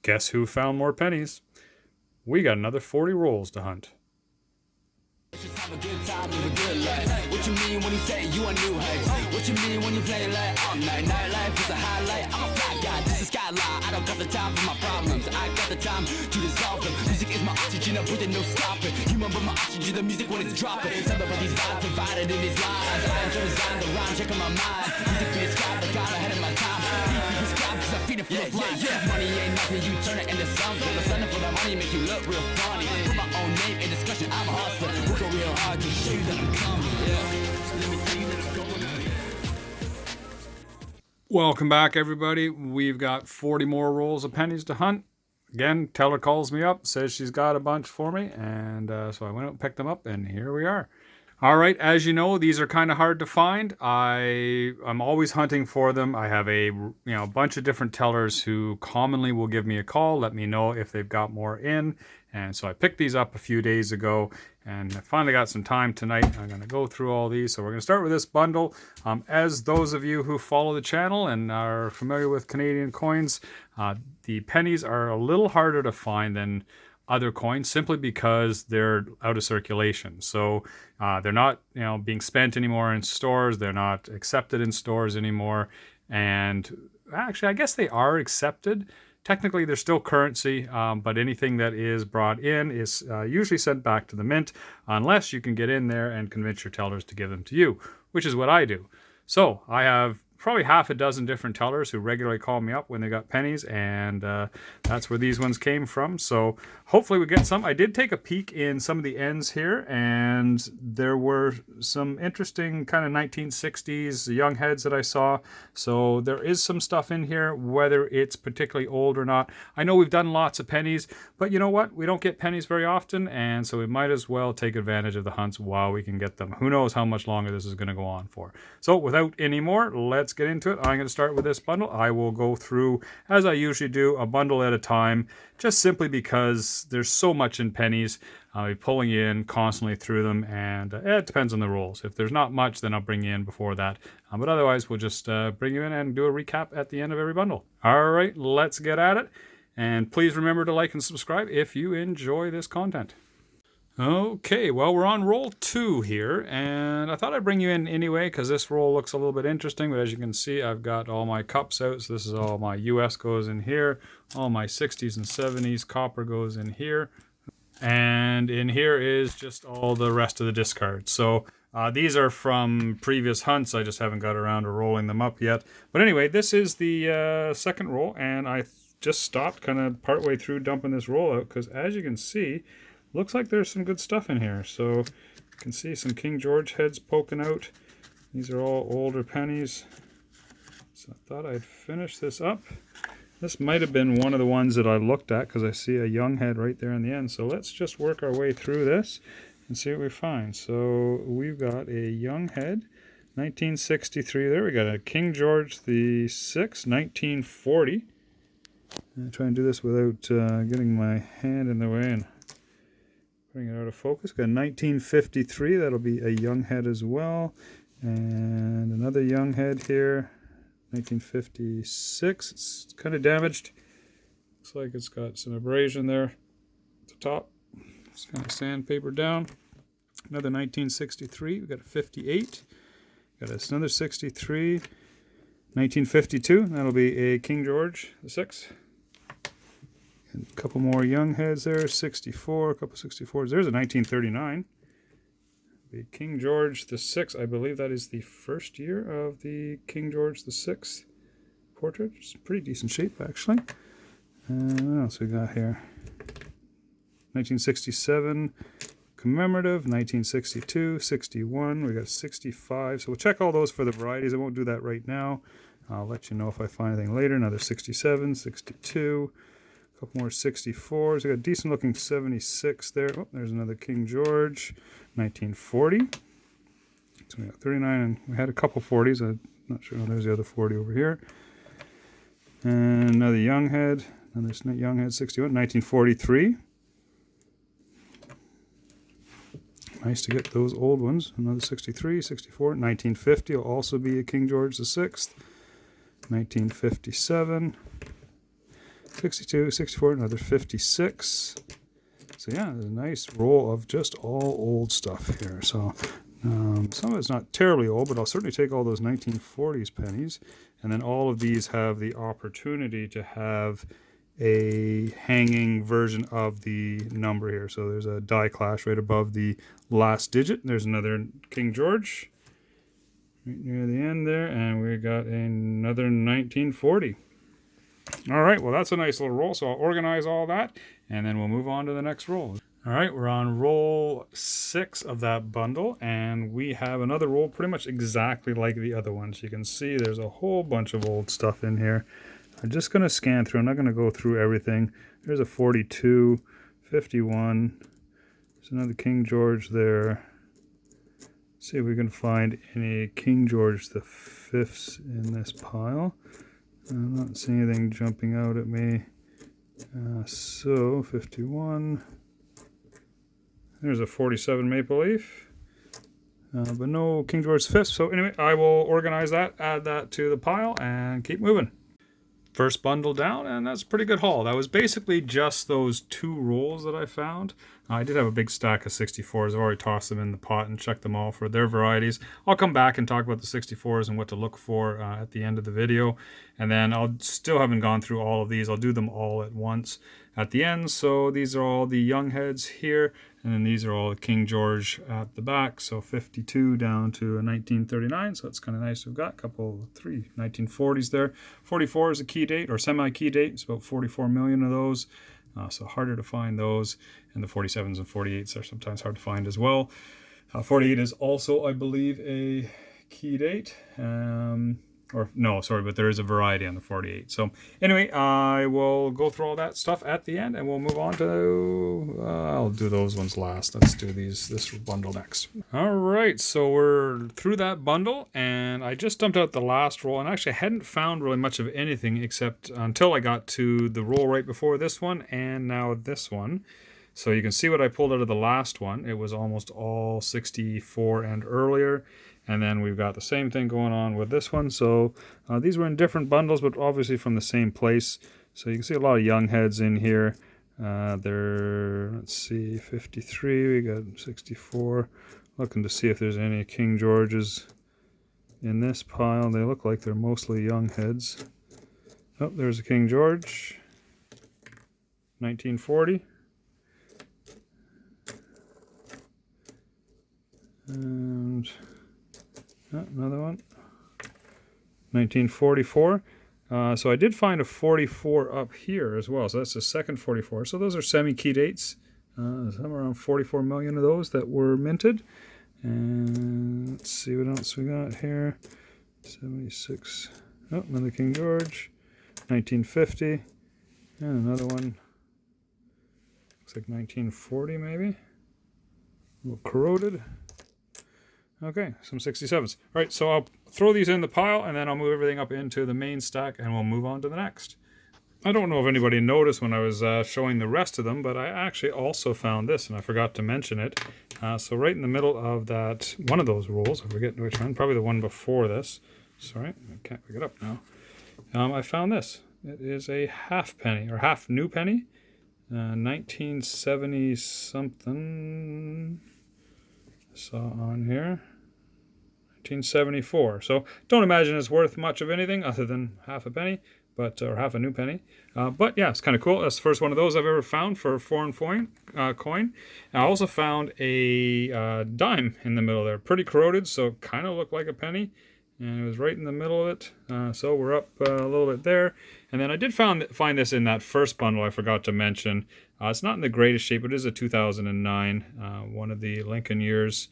Guess who found more pennies? We got another 40 rolls to hunt. Have a good time, live a good life. What you mean when you say you a new heights? What you mean when you play like all night? Nightlife is a highlight. I'm a fly guy, this is skyline. I don't got the time for my problems. I got the time to dissolve them. Music is my oxygen, I'm breathing, no stopping. You remember my oxygen, the music when it's dropping. Some of these vibes provided in these lines. I am so designed the rhyme, check on my mind. Music be described, I got ahead of my time. Beat be prescribed, cause I feed it full of lines. Money ain't nothing, you turn it into something. I'm standing for the money, make you look real funny. Put my own name in discussion, I'm a hustler. Work real hard to show you that I'm coming. So let me tell you that I'm going out. Welcome back, everybody. We've got 40 more rolls of pennies to hunt. Again, Teller calls me up, says she's got a bunch for me, and so I went out and picked them up, and here we are. All right, as you know, these are kind of hard to find. I'm always hunting for them. I have a bunch of different tellers who commonly will give me a call, let me know if they've got more in. And so I picked these up a few days ago, and I finally got some time tonight. I'm going to go through all these. So we're going to start with this bundle. As those of you who follow the channel and are familiar with Canadian coins, the pennies are a little harder to find than other coins simply because they're out of circulation. So they're not being spent anymore in stores. They're not accepted in stores anymore. And actually, I guess they are accepted. Technically, they're still currency, but anything that is brought in is usually sent back to the mint unless you can get in there and convince your tellers to give them to you, which is what I do. So I have probably half a dozen different tellers who regularly call me up when they got pennies, and that's where these ones came from. So hopefully we get some. I did take a peek in some of the ends here, and there were some interesting kind of 1960s young heads that I saw. So there is some stuff in here, whether it's particularly old or not. I know we've done lots of pennies, but you know what? We don't get pennies very often, and so we might as well take advantage of the hunts while we can get them. Who knows how much longer this is going to go on for. So without any more, let's get into it. I'm going to start with this bundle. I will go through, as I usually do, a bundle at a time, just simply because there's so much in pennies. I'll be pulling you in constantly through them, and it depends on the rolls. If there's not much, then I'll bring you in before that. But otherwise, we'll just bring you in and do a recap at the end of every bundle. All right, let's get at it. And please remember to like and subscribe if you enjoy this content. Okay, well, we're on roll 2 here, and I thought I'd bring you in anyway because this roll looks a little bit interesting, but as you can see, I've got all my cups out, so this is all my US goes in here, all my 60s and 70s copper goes in here, and in here is just all the rest of the discards. So these are from previous hunts, I just haven't got around to rolling them up yet. But anyway, this is the second roll, and I just stopped kind of partway through dumping this roll out because as you can see, looks like there's some good stuff in here. So you can see some King George heads poking out. These are all older pennies. So I thought I'd finish this up. This might have been one of the ones that I looked at because I see a young head right there in the end. So let's just work our way through this and see what we find. So we've got a young head, 1963. There we got a King George the 6th, 1940. I'm trying to do this without getting my hand in the way and bring it out of focus. Got 1953, that'll be a young head as well. And another young head here, 1956. It's kind of damaged. Looks like it's got some abrasion there at the top. It's kind of sandpapered down. Another 1963, we got a 58. Got another 63. 1952, that'll be a King George the 6th. And a couple more young heads there, 64, a couple 64s. There's a 1939. The King George the 6th, I believe that is the first year of the King George the 6th portrait. It's pretty decent shape, actually. What else we got here? 1967 commemorative, 1962, 61, we got 65. So we'll check all those for the varieties. I won't do that right now. I'll let you know if I find anything later. Another 67, 62. Couple more 64s. We got a decent looking 76 there. Oh, there's another King George, 1940. So we got 39, and we had a couple 40s. I'm not sure. Oh, there's the other 40 over here. And another young head. Another young head, 61, 1943. Nice to get those old ones. Another 63, 64, 1950 will also be a King George the 6th. 1957. 62, 64, another 56. So yeah, there's a nice roll of just all old stuff here. So some of it's not terribly old, but I'll certainly take all those 1940s pennies. And then all of these have the opportunity to have a hanging version of the number here. So there's a die clash right above the last digit. There's another King George right near the end there, and we got another 1940. All right, well, that's a nice little roll, so I'll organize all that, and then we'll move on to the next roll. All right, we're on roll 6 of that bundle, and we have another roll pretty much exactly like the other ones. You can see there's a whole bunch of old stuff in here. I'm just going to scan through. I'm not going to go through everything. There's a 42, 51. There's another King George there. See if we can find any King George the Fifths in this pile. I'm not seeing anything jumping out at me. So 51. There's a 47 Maple Leaf. But no King George V. So anyway, I will organize that, add that to the pile, and keep moving. First bundle down, and that's a pretty good haul. That was basically just those 2 rolls that I found. I did have a big stack of 64s. I've already tossed them in the pot and checked them all for their varieties. I'll come back and talk about the 64s and what to look for at the end of the video. And then I'll still haven't gone through all of these. I'll do them all at once at the end. So these are all the young heads here. And then these are all King George at the back. So 52 down to a 1939. So that's kind of nice. We've got a couple, 3 1940s there. 44 is a key date or semi-key date. It's about 44 million of those. So harder to find those. And the 47s and 48s are sometimes hard to find as well. 48 is also, I believe, a key date. Or no, sorry, but there is a variety on the 48. So anyway, I will go through all that stuff at the end, and we'll move on to, I'll do those ones last. Let's do this bundle next. All right, so we're through that bundle, and I just dumped out the last roll, and actually I hadn't found really much of anything except until I got to the roll right before this one, and now this one. So you can see what I pulled out of the last one. It was almost all 64 and earlier. And then we've got the same thing going on with this one. So these were in different bundles, but obviously from the same place. So you can see a lot of young heads in here. Let's see, 53, we got 64. Looking to see if there's any King Georges in this pile. They look like they're mostly young heads. Oh, there's a King George, 1940. And another one, 1944. So I did find a 44 up here as well. So that's the second 44. So those are semi-key dates. Somewhere around 44 million of those that were minted. And let's see what else we got here. 76. Oh, another King George. 1950. And another one. Looks like 1940 maybe. A little corroded. Okay, some 67s. All right, so I'll throw these in the pile, and then I'll move everything up into the main stack, and we'll move on to the next. I don't know if anybody noticed when I was showing the rest of them, but I actually also found this, and I forgot to mention it. So right in the middle of that, one of those rolls, I forget which one, probably the one before this. Sorry, I can't pick it up now. I found this. It is a half penny, or half new penny. 1970 something. Saw on here. 1974. So don't imagine it's worth much of anything other than half a penny, but or half a new penny. But yeah, it's kind of cool. That's the first one of those I've ever found for a foreign coin. I also found a dime in the middle there. Pretty corroded, so it kind of looked like a penny. And it was right in the middle of it. So we're up a little bit there. And then I did find this in that first bundle I forgot to mention. It's not in the greatest shape. It is a 2009, one of the Lincoln years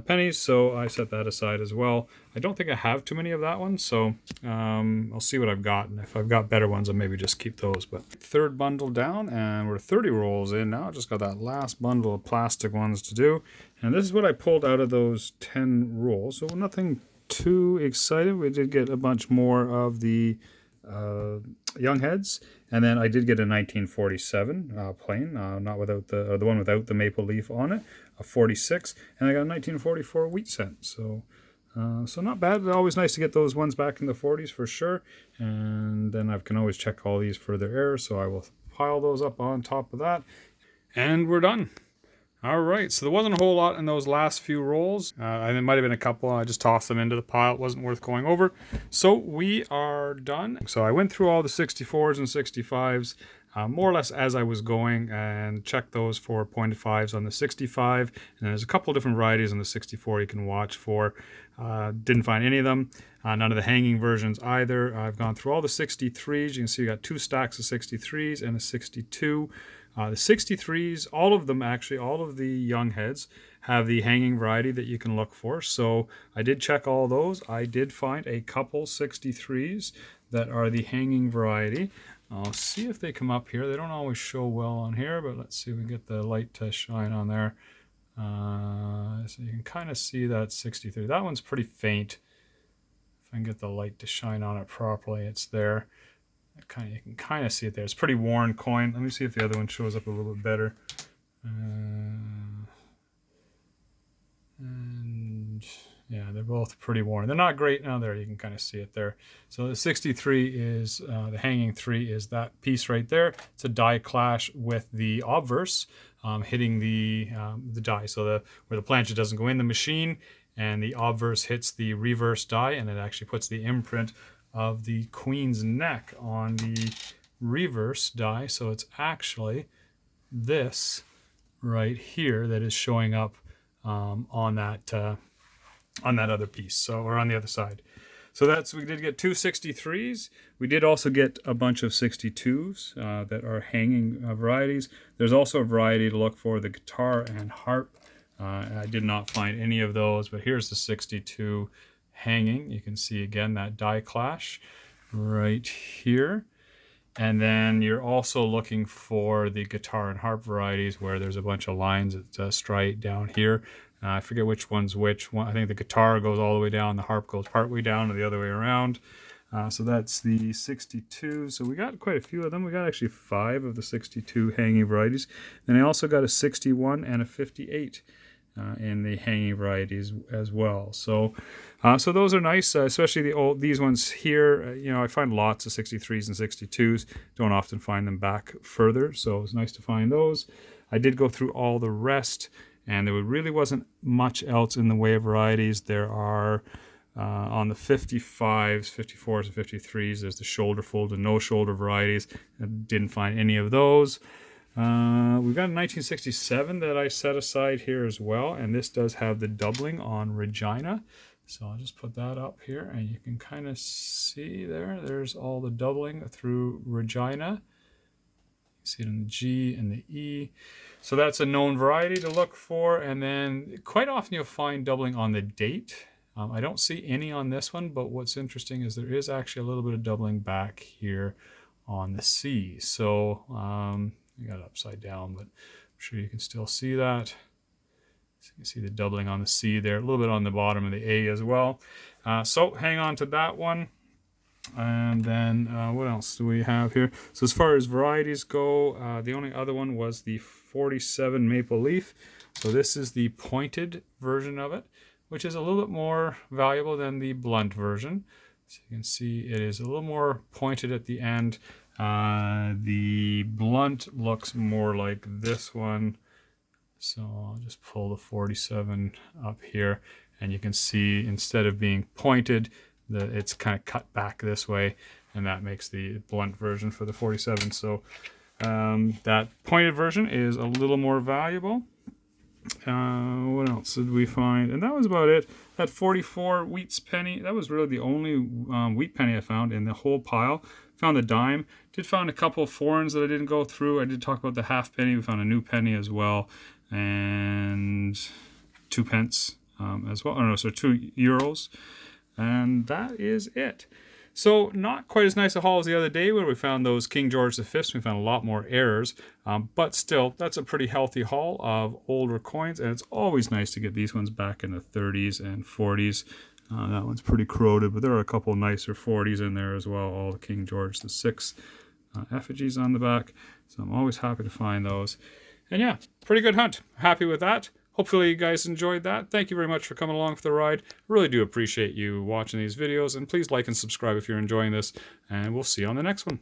pennies. So I set that aside as well. I don't think I have too many of that one. So I'll see what I've got. And if I've got better ones, I'll maybe just keep those. But third bundle down, and we're 30 rolls in now. Just got that last bundle of plastic ones to do. And this is what I pulled out of those 10 rolls. So nothing too excited. We did get a bunch more of the young heads, and then I did get a 1947 plain, not without the one without the maple leaf on it, a 46, and I got a 1944 wheat cent. So So not bad, but always nice to get those ones back in the 40s for sure. And then I can always check all these for their errors, so I will pile those up on top of that. And we're done. All right, so there wasn't a whole lot in those last few rolls. There might have been a couple. I just tossed them into the pile. It wasn't worth going over. So we are done. So I went through all the 64s and 65s more or less as I was going and checked those for pointed fives on the 65. And there's a couple different varieties on the 64 you can watch for. Didn't find any of them. None of the hanging versions either. I've gone through all the 63s. You can see you got 2 stacks of 63s and a 62. The 63s, all of them actually, all of the young heads have the hanging variety that you can look for. So I did check all those. I did find a couple 63s that are the hanging variety. I'll see if they come up here. They don't always show well on here, but let's see if we get the light to shine on there. So you can kind of see that 63. That one's pretty faint. If I can get the light to shine on it properly, it's there. You can kind of see it there. It's a pretty worn coin. Let me see if the other one shows up a little bit better. And yeah, they're both pretty worn. They're not great. Now there, you can kind of see it there. So the 63 is, the hanging 3 is that piece right there. It's a die clash with the obverse hitting the die. So where the plancha doesn't go in the machine and the obverse hits the reverse die, and it actually puts the imprint of the queen's neck on the reverse die. So it's actually this right here that is showing up on that other piece, so, or on the other side. So we did get 2 63s. We did also get a bunch of 62s that are hanging varieties. There's also a variety to look for, the guitar and harp. I did not find any of those, but here's the 62 hanging. You can see again that die clash right here. And then you're also looking for the guitar and harp varieties where there's a bunch of lines that striate down here. I forget which one's which one. I think the guitar goes all the way down, the harp goes part way down, or the other way around. So that's the 62. So we got quite a few of them. We got actually 5 of the 62 hanging varieties. Then I also got a 61 and a 58 in the hanging varieties as well. So those are nice, especially these ones here. I find lots of 63s and 62s. Don't often find them back further, so it's nice to find those. I did go through all the rest, and there really wasn't much else in the way of varieties. There are on the 55s, 54s, and 53s, there's the shoulder fold and no shoulder varieties. I didn't find any of those. We've got a 1967 that I set aside here as well, and this does have the doubling on Regina. So I'll just put that up here, and you can kind of see there's all the doubling through Regina. You see it in the G and the E. So that's a known variety to look for, and then quite often you'll find doubling on the date. I don't see any on this one, but what's interesting is there is actually a little bit of doubling back here on the C. So I got it upside down, but I'm sure you can still see that. So you can see the doubling on the C there, a little bit on the bottom of the A as well. So hang on to that one. And then what else do we have here? So as far as varieties go, the only other one was the 47 Maple Leaf. So this is the pointed version of it, which is a little bit more valuable than the blunt version. So you can see it is a little more pointed at the end. The blunt looks more like this one. So I'll just pull the 47 up here, and you can see instead of being pointed, it's kind of cut back this way, and that makes the blunt version for the 47. So that pointed version is a little more valuable. What else did we find? And that was about it. That 44 Wheats penny, that was really the only wheat penny I found in the whole pile. Found the dime. Did find a couple of foreigns that I didn't go through. I did talk about the half penny. We found a new penny as well, and 2 pence as well. Oh no, so 2 euros. And that is it. So not quite as nice a haul as the other day where we found those King George V's. We found a lot more errors, but still, that's a pretty healthy haul of older coins, and it's always nice to get these ones back in the 30s and 40s. That one's pretty corroded, but there are a couple nicer 40s in there as well, all the King George VI effigies on the back. So I'm always happy to find those. And yeah, pretty good hunt. Happy with that. Hopefully you guys enjoyed that. Thank you very much for coming along for the ride. Really do appreciate you watching these videos, and please like and subscribe if you're enjoying this, and we'll see you on the next one.